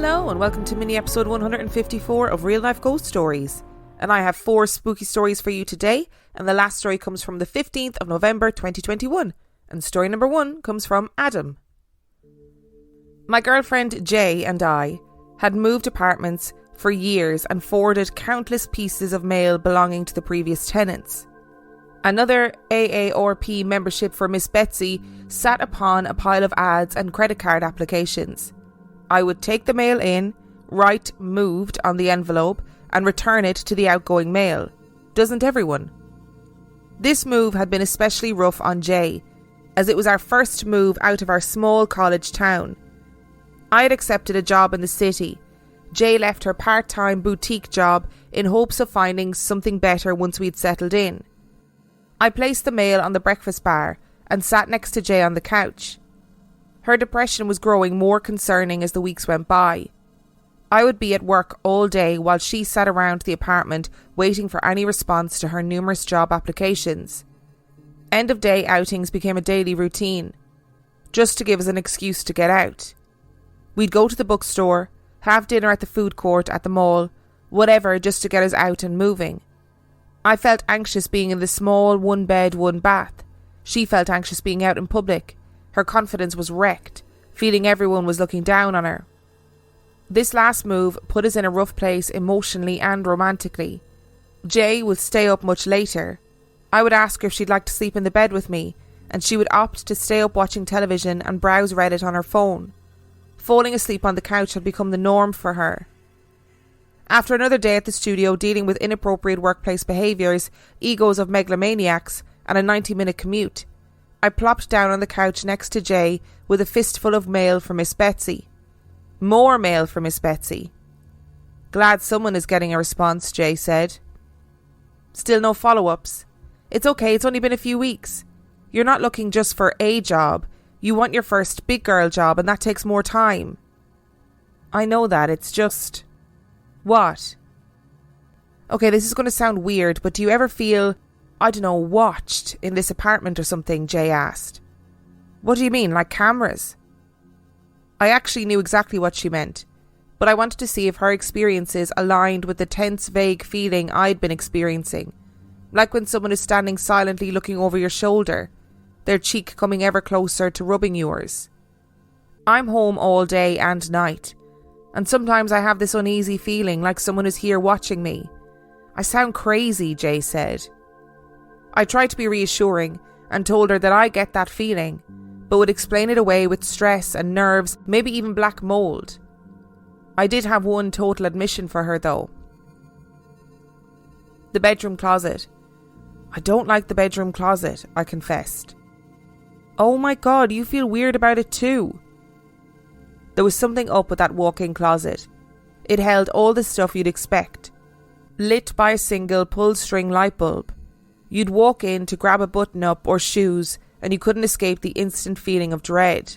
Hello and welcome to mini episode 154 of Real Life Ghost Stories. And I have 4 spooky stories for you today, and the last story comes from the 15th of November 2021. And story number 1 comes from Adam. My girlfriend Jay and I had moved apartments for years and forwarded countless pieces of mail belonging to the previous tenants. Another AARP membership for Miss Betsy sat upon a pile of ads and credit card applications. I would take the mail in, write "moved" on the envelope and return it to the outgoing mail. Doesn't everyone? This move had been especially rough on Jay, as it was our first move out of our small college town. I had accepted a job in the city. Jay left her part-time boutique job in hopes of finding something better once we'd settled in. I placed the mail on the breakfast bar and sat next to Jay on the couch. Her depression was growing more concerning as the weeks went by. I would be at work all day while she sat around the apartment waiting for any response to her numerous job applications. End-of-day outings became a daily routine, just to give us an excuse to get out. We'd go to the bookstore, have dinner at the food court at the mall, whatever, just to get us out and moving. I felt anxious being in the small one-bed, one-bath. She felt anxious being out in public. Her confidence was wrecked, feeling everyone was looking down on her. This last move put us in a rough place emotionally and romantically. Jay would stay up much later. I would ask her if she'd like to sleep in the bed with me, and she would opt to stay up watching television and browse Reddit on her phone. Falling asleep on the couch had become the norm for her. After another day at the studio dealing with inappropriate workplace behaviours, egos of megalomaniacs, and a 90-minute commute, I plopped down on the couch next to Jay with a fistful of mail for Miss Betsy. More mail for Miss Betsy. Glad someone is getting a response, Jay said. Still no follow-ups. It's okay, it's only been a few weeks. You're not looking just for a job. You want your first big girl job, and that takes more time. I know that, it's just... What? Okay, this is going to sound weird, but do you ever feel, watched in this apartment or something? Jay asked. What do you mean, like cameras? I actually knew exactly what she meant, but I wanted to see if her experiences aligned with the tense, vague feeling I'd been experiencing. Like when someone is standing silently looking over your shoulder, their cheek coming ever closer to rubbing yours. I'm home all day and night, and sometimes I have this uneasy feeling like someone is here watching me. I sound crazy, Jay said. I tried to be reassuring and told her that I get that feeling, but would explain it away with stress and nerves, maybe even black mold. I did have one total admission for her though. The bedroom closet. I don't like the bedroom closet, I confessed. Oh my God, you feel weird about it too. There was something up with that walk-in closet. It held all the stuff you'd expect, lit by a single pull-string light bulb. You'd walk in to grab a button-up or shoes and you couldn't escape the instant feeling of dread.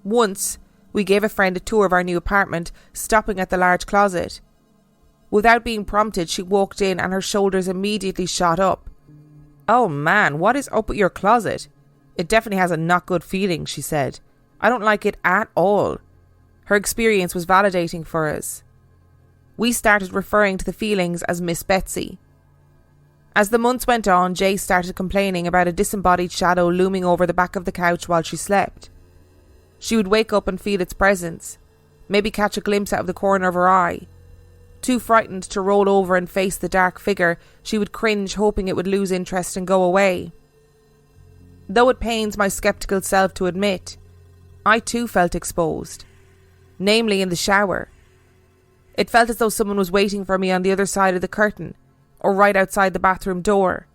Once, we gave a friend a tour of our new apartment, stopping at the large closet. Without being prompted, she walked in and her shoulders immediately shot up. Oh man, what is up with your closet? It definitely has a not good feeling, she said. I don't like it at all. Her experience was validating for us. We started referring to the feelings as Miss Betsy. As the months went on, Jay started complaining about a disembodied shadow looming over the back of the couch while she slept. She would wake up and feel its presence, maybe catch a glimpse out of the corner of her eye. Too frightened to roll over and face the dark figure, she would cringe, hoping it would lose interest and go away. Though it pains my sceptical self to admit, I too felt exposed, namely in the shower. It felt as though someone was waiting for me on the other side of the curtain, or right outside the bathroom door.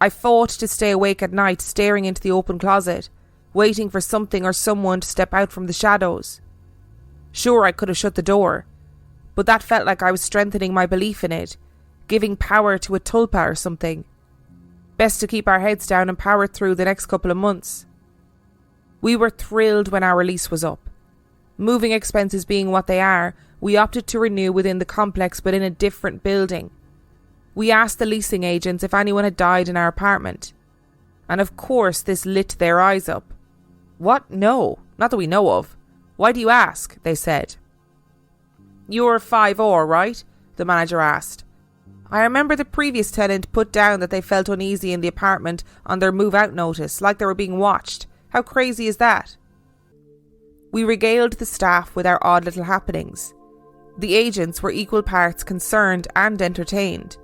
I fought to stay awake at night, staring into the open closet, waiting for something or someone to step out from the shadows. Sure, I could have shut the door, but that felt like I was strengthening my belief in it, giving power to a tulpa or something. Best to keep our heads down and power through the next couple of months. We were thrilled when our lease was up. Moving expenses being what they are, we opted to renew within the complex but in a different building. We asked the leasing agents if anyone had died in our apartment. And of course this lit their eyes up. What? No, not that we know of. "Why do you ask?" they said. "You're 5-or, right?" the manager asked. I remember the previous tenant put down that they felt uneasy in the apartment on their move-out notice, like they were being watched. How crazy is that? We regaled the staff with our odd little happenings. The agents were equal parts concerned and entertained.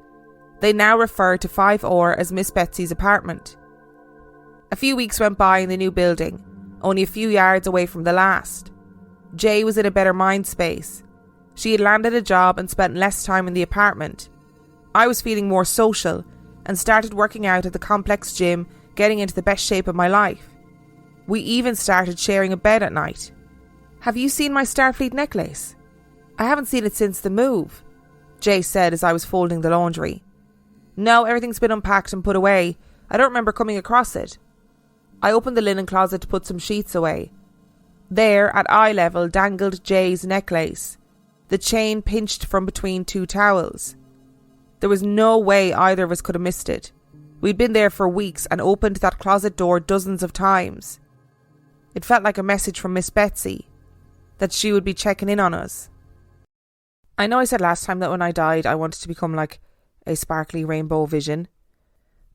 They now refer to 5-or as Miss Betsy's apartment. A few weeks went by in the new building, only a few yards away from the last. Jay was in a better mind space. She had landed a job and spent less time in the apartment. I was feeling more social and started working out at the complex gym, getting into the best shape of my life. We even started sharing a bed at night. "Have you seen my Starfleet necklace?" "I haven't seen it since the move," Jay said as I was folding the laundry. "No, everything's been unpacked and put away. I don't remember coming across it." I opened the linen closet to put some sheets away. There, at eye level, dangled Jay's necklace, the chain pinched from between two towels. There was no way either of us could have missed it. We'd been there for weeks and opened that closet door dozens of times. It felt like a message from Miss Betsy, that she would be checking in on us. I know I said last time that when I died I wanted to become like a sparkly rainbow vision,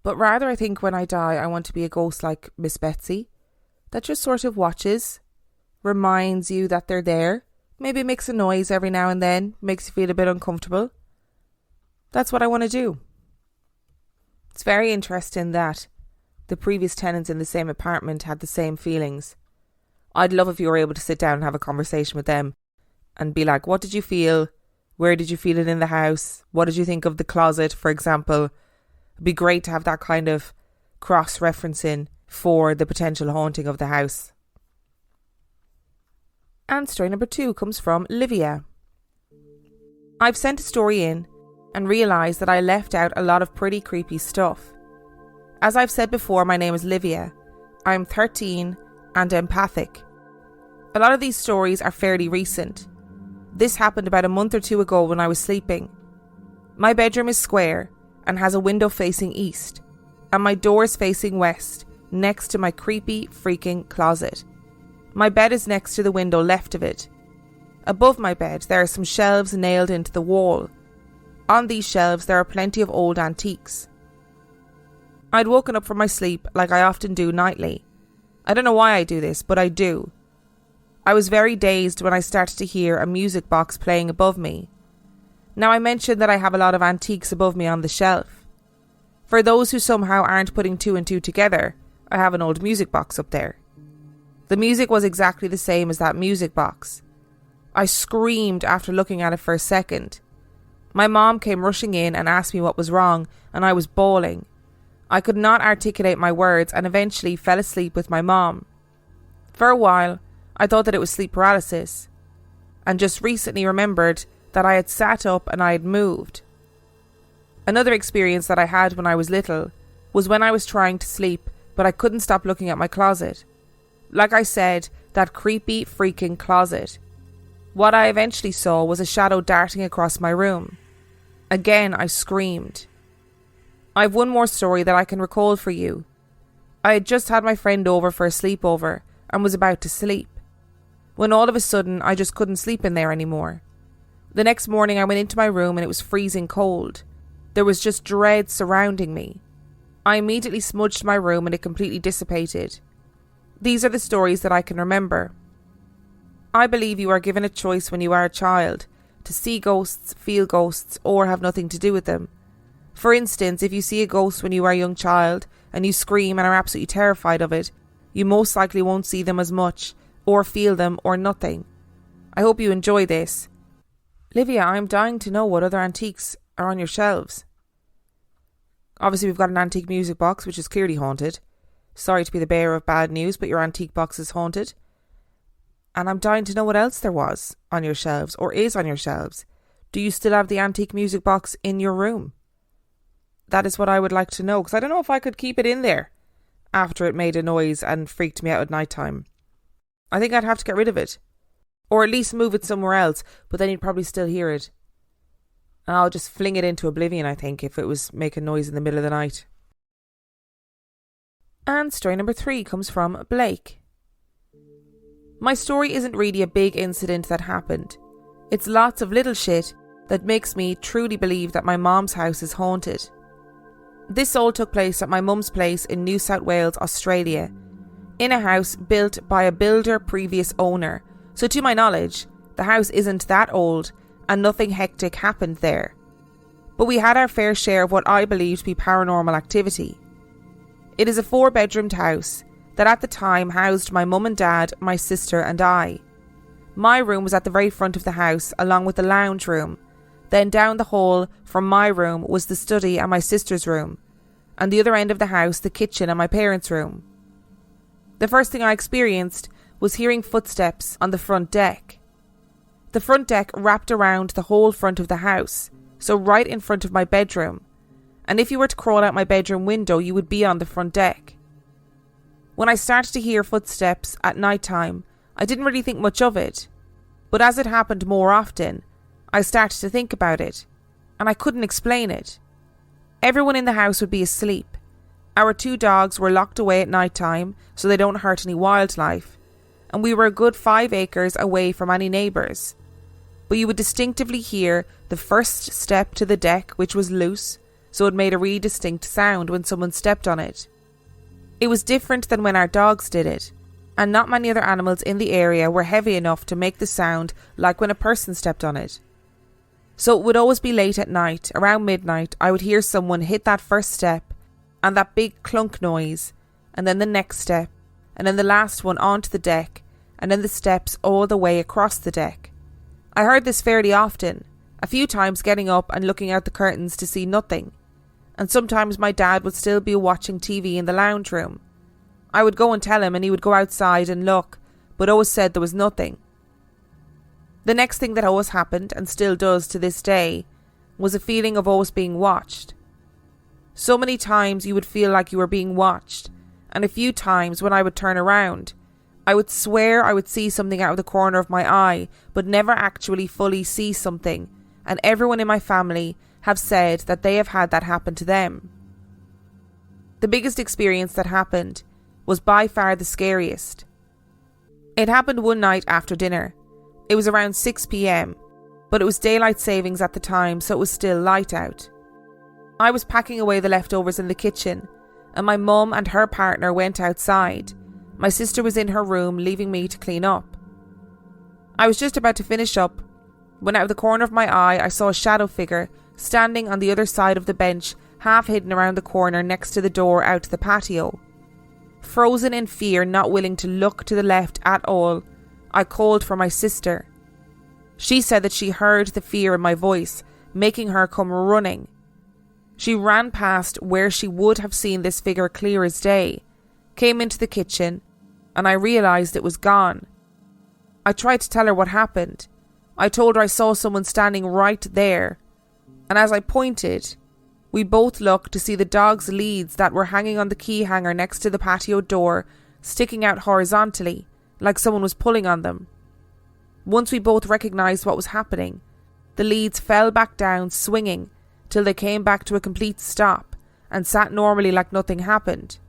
but rather I think when I die I want to be a ghost like Miss Betsy, that just sort of watches, reminds you that they're there, maybe makes a noise every now and then, makes you feel a bit uncomfortable. That's what I want to do. It's very interesting that the previous tenants in the same apartment had the same feelings. I'd love if you were able to sit down and have a conversation with them and be like, what did you feel? Where did you feel it in the house? What did you think of the closet, for example? It'd be great to have that kind of cross-referencing for the potential haunting of the house. And story number 2 comes from Livia. I've sent a story in and realised that I left out a lot of pretty creepy stuff. As I've said before, my name is Livia. I'm 13 and empathic. A lot of these stories are fairly recent. This happened about a month or 2 ago when I was sleeping. My bedroom is square and has a window facing east, and my door is facing west, next to my creepy freaking closet. My bed is next to the window left of it. Above my bed there are some shelves nailed into the wall. On these shelves there are plenty of old antiques. I'd woken up from my sleep like I often do nightly. I don't know why I do this, but I do. I was very dazed when I started to hear a music box playing above me. Now I mentioned that I have a lot of antiques above me on the shelf. For those who somehow aren't putting 2 and 2 together, I have an old music box up there. The music was exactly the same as that music box. I screamed after looking at it for a second. My mom came rushing in and asked me what was wrong, and I was bawling. I could not articulate my words and eventually fell asleep with my mom. For a while, I thought that it was sleep paralysis, and just recently remembered that I had sat up and I had moved. Another experience that I had when I was little was when I was trying to sleep, but I couldn't stop looking at my closet. Like I said, that creepy freaking closet. What I eventually saw was a shadow darting across my room. Again, I screamed. I've one more story that I can recall for you. I had just had my friend over for a sleepover and was about to sleep, when all of a sudden I just couldn't sleep in there anymore. The next morning I went into my room and it was freezing cold. There was just dread surrounding me. I immediately smudged my room and it completely dissipated. These are the stories that I can remember. I believe you are given a choice when you are a child to see ghosts, feel ghosts, or have nothing to do with them. For instance, if you see a ghost when you are a young child and you scream and are absolutely terrified of it, you most likely won't see them as much, or feel them, or nothing. I hope you enjoy this. Livia, I'm dying to know what other antiques are on your shelves. Obviously we've got an antique music box which is clearly haunted. Sorry to be the bearer of bad news, but your antique box is haunted. And I'm dying to know what else there was on your shelves, or is on your shelves. Do you still have the antique music box in your room? That is what I would like to know, because I don't know if I could keep it in there after it made a noise and freaked me out at night time. I think I'd have to get rid of it, or at least move it somewhere else, but then you'd probably still hear it. And I'll just fling it into oblivion, I think, if it was making noise in the middle of the night. And story number 3 comes from Blake. My story isn't really a big incident that happened. It's lots of little shit that makes me truly believe that my mom's house is haunted. This all took place at my mum's place in New South Wales, Australia, in a house built by a builder previous owner, so to my knowledge, the house isn't that old and nothing hectic happened there. But we had our fair share of what I believe to be paranormal activity. It is a 4-bedroomed house that at the time housed my mum and dad, my sister and I. My room was at the very front of the house along with the lounge room. Then down the hall from my room was the study and my sister's room, and the other end of the house the kitchen and my parents' room. The first thing I experienced was hearing footsteps on the front deck. The front deck wrapped around the whole front of the house, so right in front of my bedroom, and if you were to crawl out my bedroom window you would be on the front deck. When I started to hear footsteps at night time, I didn't really think much of it, but as it happened more often, I started to think about it, and I couldn't explain it. Everyone in the house would be asleep. Our 2 dogs were locked away at night time so they don't hurt any wildlife, and we were a good 5 acres away from any neighbours. But you would distinctively hear the first step to the deck, which was loose, so it made a really distinct sound when someone stepped on it. It was different than when our dogs did it, and not many other animals in the area were heavy enough to make the sound like when a person stepped on it. So it would always be late at night, around midnight, I would hear someone hit that first step, and that big clunk noise, and then the next step, and then the last one onto the deck, and then the steps all the way across the deck. I heard this fairly often, a few times getting up and looking out the curtains to see nothing, and sometimes my dad would still be watching TV in the lounge room. I would go and tell him and he would go outside and look, but always said there was nothing. The next thing that always happened, and still does to this day, was a feeling of always being watched. So many times you would feel like you were being watched, and a few times when I would turn around, I would swear I would see something out of the corner of my eye, but never actually fully see something, and everyone in my family have said that they have had that happen to them. The biggest experience that happened was by far the scariest. It happened one night after dinner. It was around 6 p.m, but it was daylight savings at the time, so it was still light out. I was packing away the leftovers in the kitchen, and my mum and her partner went outside. My sister was in her room, leaving me to clean up. I was just about to finish up when out of the corner of my eye I saw a shadow figure standing on the other side of the bench, half hidden around the corner next to the door out to the patio. Frozen in fear, not willing to look to the left at all, I called for my sister. She said that she heard the fear in my voice, making her come running. She ran past where she would have seen this figure clear as day, came into the kitchen, and I realised it was gone. I tried to tell her what happened. I told her I saw someone standing right there, and as I pointed, we both looked to see the dog's leads that were hanging on the key hanger next to the patio door sticking out horizontally, like someone was pulling on them. Once we both recognised what was happening, the leads fell back down, swinging, till they came back to a complete stop and sat normally like nothing happened.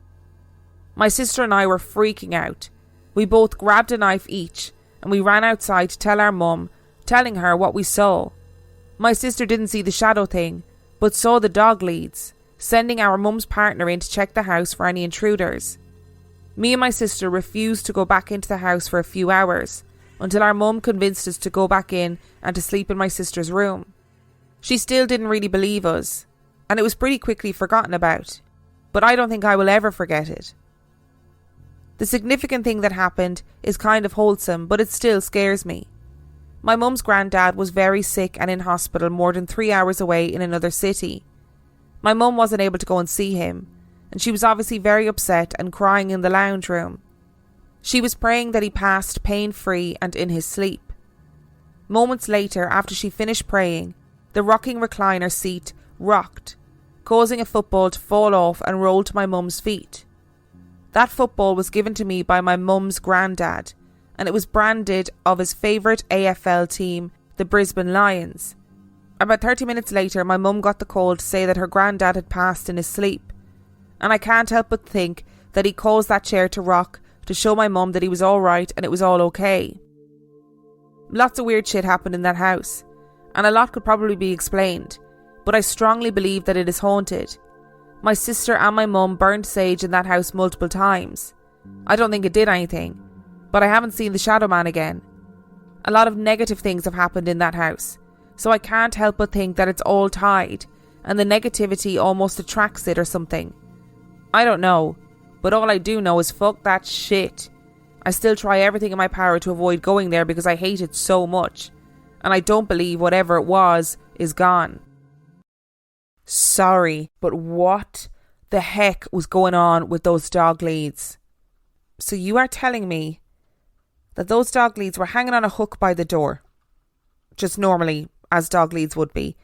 My sister and I were freaking out. We both grabbed a knife each, and we ran outside to tell our mum, telling her what we saw. My sister didn't see the shadow thing, but saw the dog leads, sending our mum's partner in to check the house for any intruders. Me and my sister refused to go back into the house for a few hours, until our mum convinced us to go back in and to sleep in my sister's room. She still didn't really believe us, and it was pretty quickly forgotten about, but I don't think I will ever forget it. The significant thing that happened is kind of wholesome, but it still scares me. My mum's granddad was very sick and in hospital more than 3 hours away in another city. My mum wasn't able to go and see him, and she was obviously very upset and crying in the lounge room. She was praying that he passed pain-free and in his sleep. Moments later, after she finished praying, the rocking recliner seat rocked, causing a football to fall off and roll to my mum's feet. That football was given to me by my mum's granddad, and it was branded of his favourite AFL team, the Brisbane Lions. About 30 minutes later, my mum got the call to say that her granddad had passed in his sleep, and I can't help but think that he caused that chair to rock to show my mum that he was alright and it was all okay. Lots of weird shit happened in that house, and a lot could probably be explained, but I strongly believe that it is haunted. My sister and my mum burned sage in that house multiple times. I don't think it did anything, but I haven't seen the Shadow Man again. A lot of negative things have happened in that house, so I can't help but think that it's all tied, and the negativity almost attracts it or something. I don't know, but all I do know is fuck that shit. I still try everything in my power to avoid going there because I hate it so much, and I don't believe whatever it was is gone. Sorry, but what the heck was going on with those dog leads? So you are telling me that those dog leads were hanging on a hook by the door, just normally, as dog leads would be,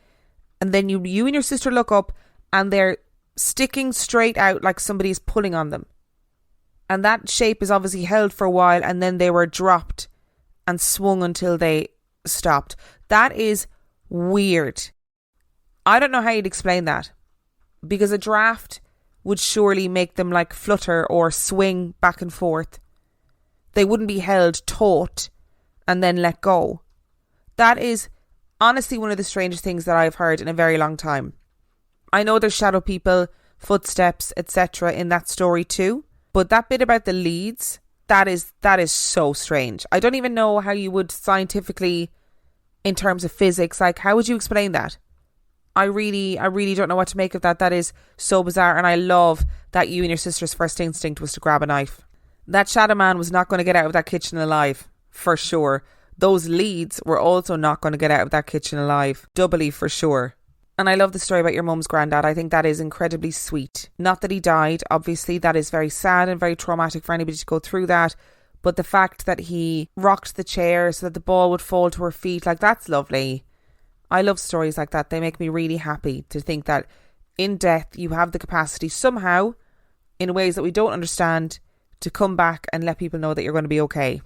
and then you and your sister look up and they're sticking straight out like somebody's pulling on them. And that shape is obviously held for a while and then they were dropped and swung until they stopped. That is weird. I don't know how you'd explain that, because a draft would surely make them like flutter or swing back and forth. They wouldn't be held taut and then let go. That is honestly one of the strangest things that I've heard in a very long time. I know there's shadow people, footsteps, etc. in that story too, but that bit about the leads, that is so strange. I don't even know how you would scientifically, in terms of physics, like how would you explain that? I really don't know what to make of that. That is so bizarre, and I love that you and your sister's first instinct was to grab a knife. That Shadow Man was not going to get out of that kitchen alive, for sure. Those leads were also not going to get out of that kitchen alive, doubly for sure. And I love the story about your mum's granddad. I think that is incredibly sweet. Not that he died, obviously, that is very sad and very traumatic for anybody to go through that. But the fact that he rocked the chair so that the ball would fall to her feet, like, that's lovely. I love stories like that. They make me really happy to think that in death you have the capacity somehow, in ways that we don't understand, to come back and let people know that you're going to be okay.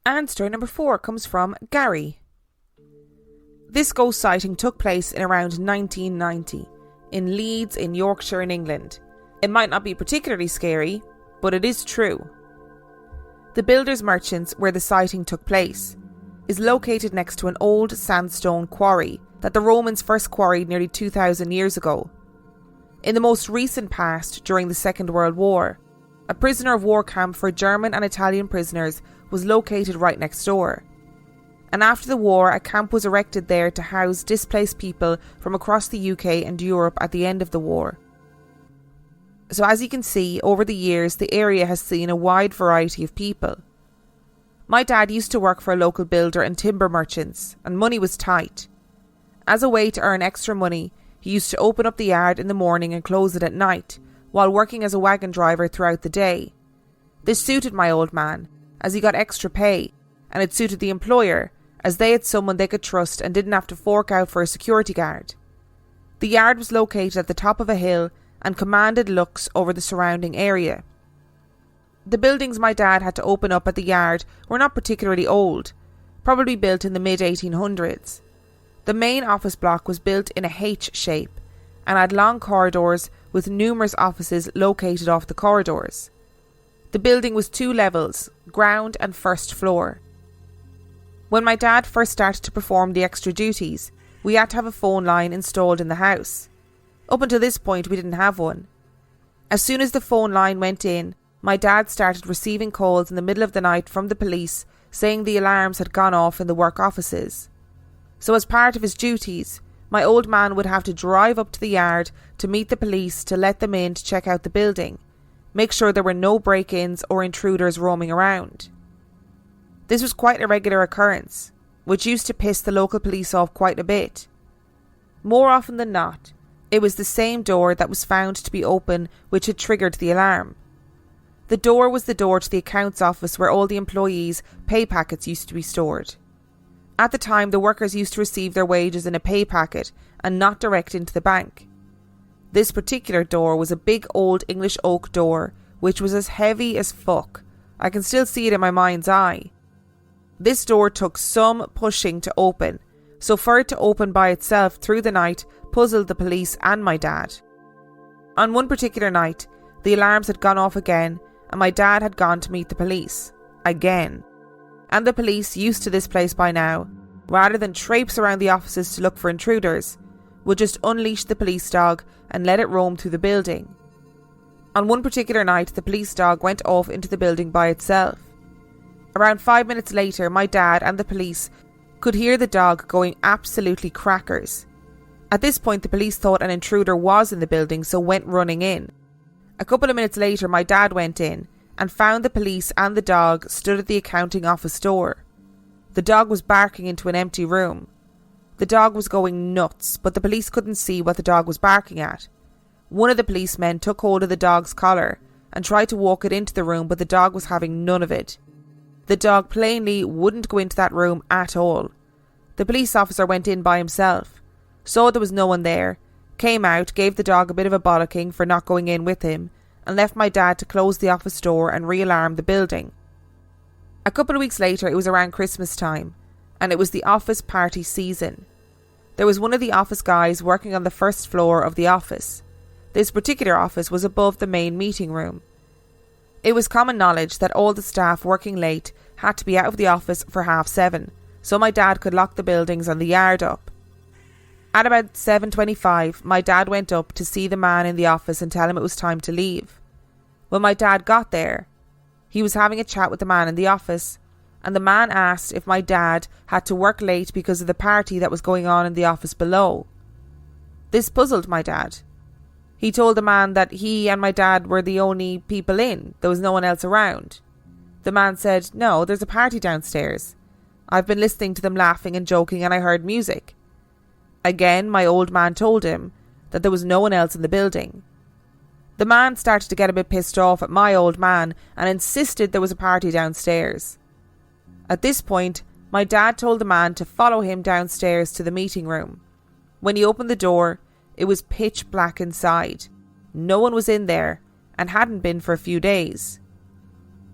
And story number 4 comes from Gary. This ghost sighting took place in around 1990 in Leeds in Yorkshire in England. It might not be particularly scary, but it is true. The Builders Merchants, where the sighting took place, is located next to an old sandstone quarry that the Romans first quarried nearly 2,000 years ago. In the most recent past, during the Second World War, a prisoner of war camp for German and Italian prisoners was located right next door. And after the war, a camp was erected there to house displaced people from across the UK and Europe at the end of the war. So as you can see, over the years, the area has seen a wide variety of people. My dad used to work for a local builder and timber merchants, and money was tight. As a way to earn extra money, he used to open up the yard in the morning and close it at night, while working as a wagon driver throughout the day. This suited my old man, as he got extra pay, and it suited the employer, as they had someone they could trust and didn't have to fork out for a security guard. The yard was located at the top of a hill and commanded looks over the surrounding area. The buildings my dad had to open up at the yard were not particularly old, probably built in the mid-1800s. The main office block was built in a H shape and had long corridors with numerous offices located off the corridors. The building was 2 levels, ground and first floor. When my dad first started to perform the extra duties, we had to have a phone line installed in the house. Up until this point, we didn't have one. As soon as the phone line went in, my dad started receiving calls in the middle of the night from the police saying the alarms had gone off in the work offices. So as part of his duties, my old man would have to drive up to the yard to meet the police to let them in to check out the building, make sure there were no break-ins or intruders roaming around. This was quite a regular occurrence, which used to piss the local police off quite a bit. More often than not, it was the same door that was found to be open which had triggered the alarm. The door was the door to the accounts office where all the employees' pay packets used to be stored. At the time, the workers used to receive their wages in a pay packet and not direct into the bank. This particular door was a big old English oak door which was as heavy as fuck. I can still see it in my mind's eye. This door took some pushing to open, so for it to open by itself through the night puzzled the police and my dad. On one particular night, the alarms had gone off again and my dad had gone to meet the police. Again. And the police, used to this place by now, rather than traipse around the offices to look for intruders, would just unleash the police dog and let it roam through the building. On one particular night, the police dog went off into the building by itself. Around 5 minutes later, my dad and the police could hear the dog going absolutely crackers. At this point, the police thought an intruder was in the building, so went running in. A couple of minutes later, my dad went in and found the police and the dog stood at the accounting office door. The dog was barking into an empty room. The dog was going nuts, but the police couldn't see what the dog was barking at. One of the policemen took hold of the dog's collar and tried to walk it into the room, but the dog was having none of it. The dog plainly wouldn't go into that room at all. The police officer went in by himself, saw there was no one there, came out, gave the dog a bit of a bollocking for not going in with him, and left my dad to close the office door and re-alarm the building. A couple of weeks later, it was around Christmas time, and it was the office party season. There was one of the office guys working on the first floor of the office. This particular office was above the main meeting room. It was common knowledge that all the staff working late had to be out of the office for 7:30, so my dad could lock the buildings and the yard up. At about 7:25, my dad went up to see the man in the office and tell him it was time to leave. When my dad got there, he was having a chat with the man in the office, and the man asked if my dad had to work late because of the party that was going on in the office below. This puzzled my dad. He told the man that he and my dad were the only people in, there was no one else around. The man said, "No, there's a party downstairs. I've been listening to them laughing and joking and I heard music." Again, my old man told him that there was no one else in the building. The man started to get a bit pissed off at my old man and insisted there was a party downstairs. At this point, my dad told the man to follow him downstairs to the meeting room. When he opened the door, it was pitch black inside. No one was in there and hadn't been for a few days.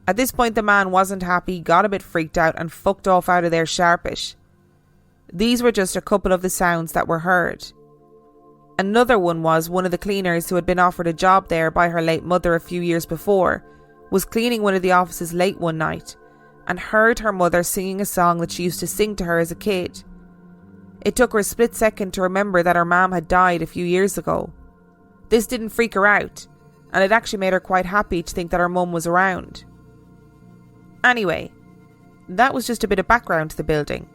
At this point, the man wasn't happy, got a bit freaked out and fucked off out of there sharpish. These were just a couple of the sounds that were heard. Another one was one of the cleaners who had been offered a job there by her late mother a few years before, was cleaning one of the offices late one night and heard her mother singing a song that she used to sing to her as a kid. It took her a split second to remember that her mum had died a few years ago. This didn't freak her out, and it actually made her quite happy to think that her mum was around. Anyway, that was just a bit of background to the building.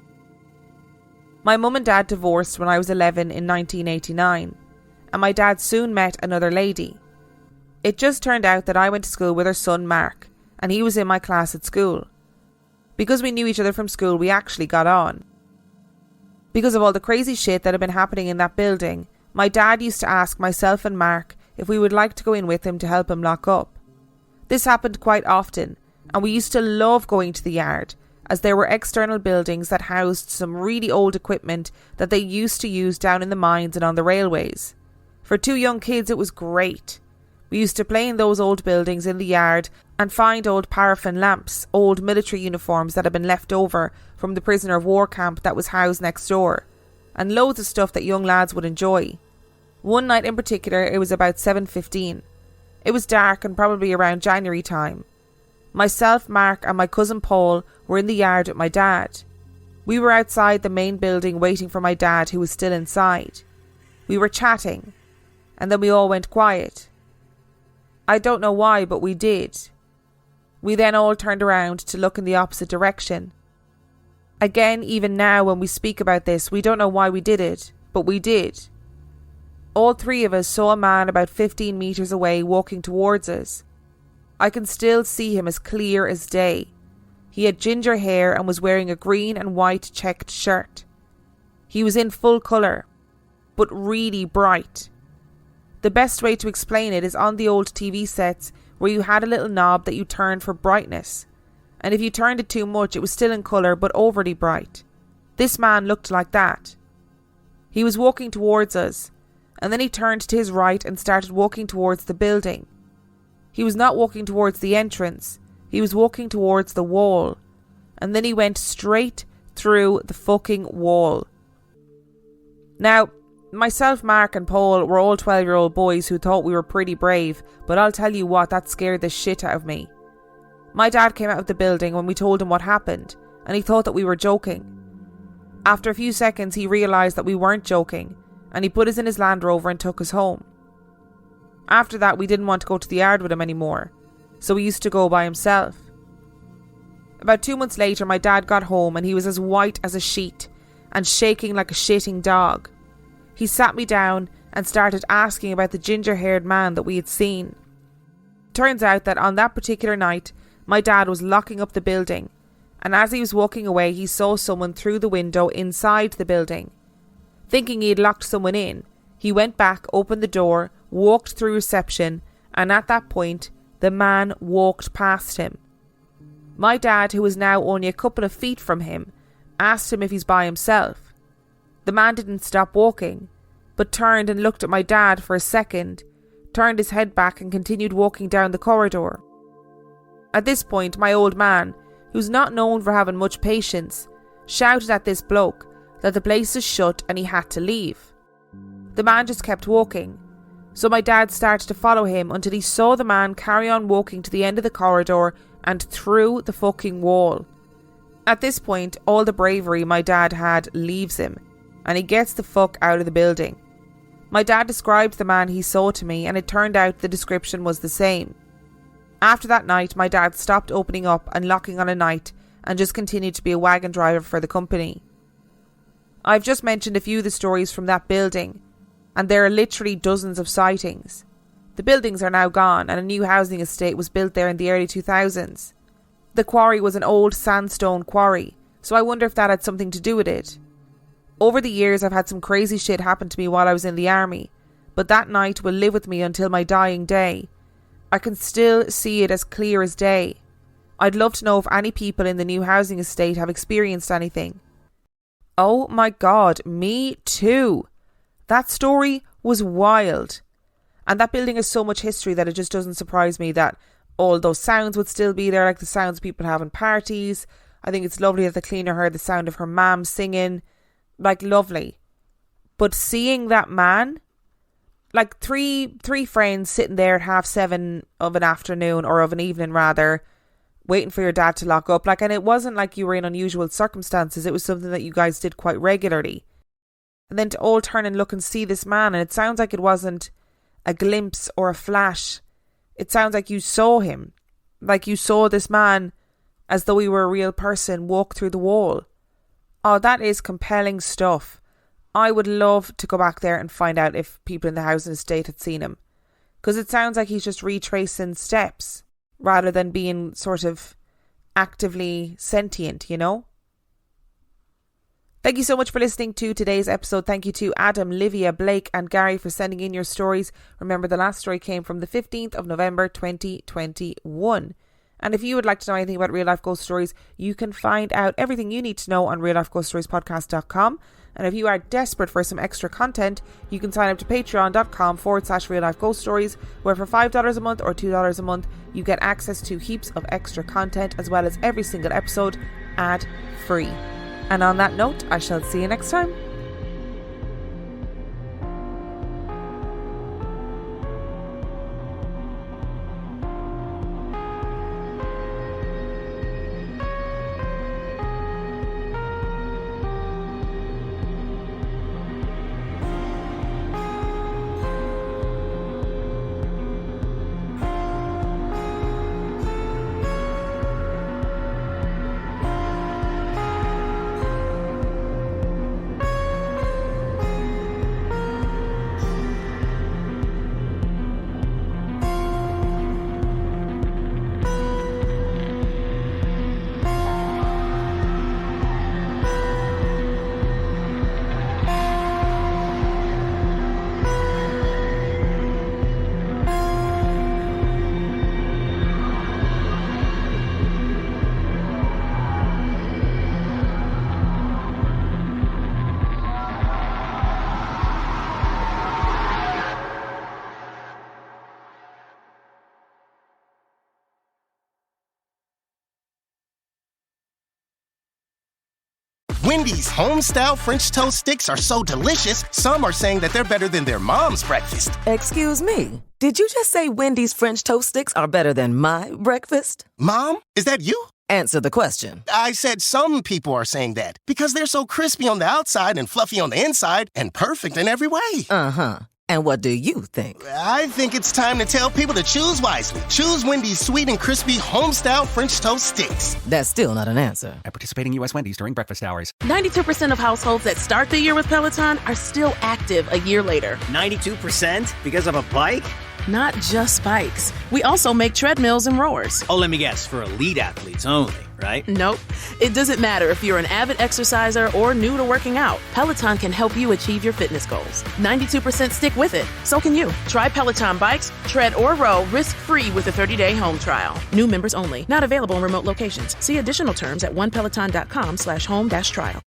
My mum and dad divorced when I was 11 in 1989, and my dad soon met another lady. It just turned out that I went to school with her son Mark, and he was in my class at school. Because we knew each other from school, we actually got on. Because of all the crazy shit that had been happening in that building, my dad used to ask myself and Mark if we would like to go in with him to help him lock up. This happened quite often, and we used to love going to the yard, as there were external buildings that housed some really old equipment that they used to use down in the mines and on the railways. For two young kids, it was great. We used to play in those old buildings in the yard and find old paraffin lamps, old military uniforms that had been left over from the prisoner of war camp that was housed next door, and loads of stuff that young lads would enjoy. One night in particular, it was about 7:15. It was dark and probably around January time. Myself, Mark and my cousin Paul were in the yard with my dad. We were outside the main building waiting for my dad, who was still inside. We were chatting, and then we all went quiet. I don't know why, but we did. We then all turned around to look in the opposite direction. Again, even now when we speak about this, we don't know why we did it, but we did. All three of us saw a man about 15 metres away walking towards us. I can still see him as clear as day. He had ginger hair and was wearing a green and white checked shirt. He was in full colour, but really bright. The best way to explain it is on the old TV sets where you had a little knob that you turned for brightness, and if you turned it too much it was still in colour but overly bright. This man looked like that. He was walking towards us, and then he turned to his right and started walking towards the building. He was not walking towards the entrance, he was walking towards the wall, and then he went straight through the fucking wall. Now, Myself, Mark and Paul were all 12-year-old boys who thought we were pretty brave, but I'll tell you what, that scared the shit out of me. My dad came out of the building when we told him what happened, and he thought that we were joking. After a few seconds, he realised that we weren't joking, and he put us in his Land Rover and took us home. After that, we didn't want to go to the yard with him anymore, so he used to go by himself. About 2 months later, my dad got home and he was as white as a sheet and shaking like a shitting dog. He sat me down and started asking about the ginger-haired man that we had seen. Turns out that on that particular night, my dad was locking up the building, and as he was walking away, he saw someone through the window inside the building. Thinking he had locked someone in, he went back, opened the door, walked through reception, and at that point, the man walked past him. My dad, who was now only a couple of feet from him, asked him if he's by himself. The man didn't stop walking, but turned and looked at my dad for a second, turned his head back and continued walking down the corridor. At this point, my old man, who's not known for having much patience, shouted at this bloke that the place is shut and he had to leave. The man just kept walking, so my dad started to follow him until he saw the man carry on walking to the end of the corridor and through the fucking wall. At this point, all the bravery my dad had leaves him, and he gets the fuck out of the building. My dad described the man he saw to me, and it turned out the description was the same. After that night, my dad stopped opening up and locking on a night and just continued to be a wagon driver for the company. I've just mentioned a few of the stories from that building, and there are literally dozens of sightings. The buildings are now gone, and a new housing estate was built there in the early 2000s. The quarry was an old sandstone quarry, so I wonder if that had something to do with it. Over the years, I've had some crazy shit happen to me while I was in the army, but that night will live with me until my dying day. I can still see it as clear as day. I'd love to know if any people in the new housing estate have experienced anything. Oh my god, me too. That story was wild. And that building has so much history that it just doesn't surprise me that all those sounds would still be there, like the sounds people have in parties. I think it's lovely that the cleaner heard the sound of her mum singing. Like, lovely. But seeing that man, like three friends sitting there at 7:30 of an afternoon, or of an evening rather, waiting for your dad to lock up. Like, and it wasn't like you were in unusual circumstances. It was something that you guys did quite regularly. And then to all turn and look and see this man, and it sounds like it wasn't a glimpse or a flash. It sounds like you saw him. Like you saw this man as though he were a real person walk through the wall. Oh, that is compelling stuff. I would love to go back there and find out if people in the housing estate had seen him. Because it sounds like he's just retracing steps rather than being sort of actively sentient, you know? Thank you so much for listening to today's episode. Thank you to Adam, Livia, Blake and Gary for sending in your stories. Remember, the last story came from the 15th of November 2021. And if you would like to know anything about Real Life Ghost Stories, you can find out everything you need to know on reallifeghoststoriespodcast.com. And if you are desperate for some extra content, you can sign up to patreon.com/Real Life Ghost Stories, where for $5 a month or $2 a month, you get access to heaps of extra content, as well as every single episode ad-free. And on that note, I shall see you next time. Wendy's home-style French toast sticks are so delicious, some are saying that they're better than their mom's breakfast. Excuse me. Did you just say Wendy's French toast sticks are better than my breakfast? Mom, is that you? Answer the question. I said some people are saying that because they're so crispy on the outside and fluffy on the inside and perfect in every way. Uh-huh. And what do you think? I think it's time to tell people to choose wisely. Choose Wendy's sweet and crispy home-style French toast sticks. That's still not an answer. At participating U.S. Wendy's during breakfast hours. 92% of households that start the year with Peloton are still active a year later. 92% because of a bike? Not just bikes. We also make treadmills and rowers. Oh, let me guess, for elite athletes only, right? Nope. It doesn't matter if you're an avid exerciser or new to working out. Peloton can help you achieve your fitness goals. 92% stick with it. So can you. Try Peloton bikes, tread, or row risk-free with a 30-day home trial. New members only. Not available in remote locations. See additional terms at onepeloton.com/home-trial.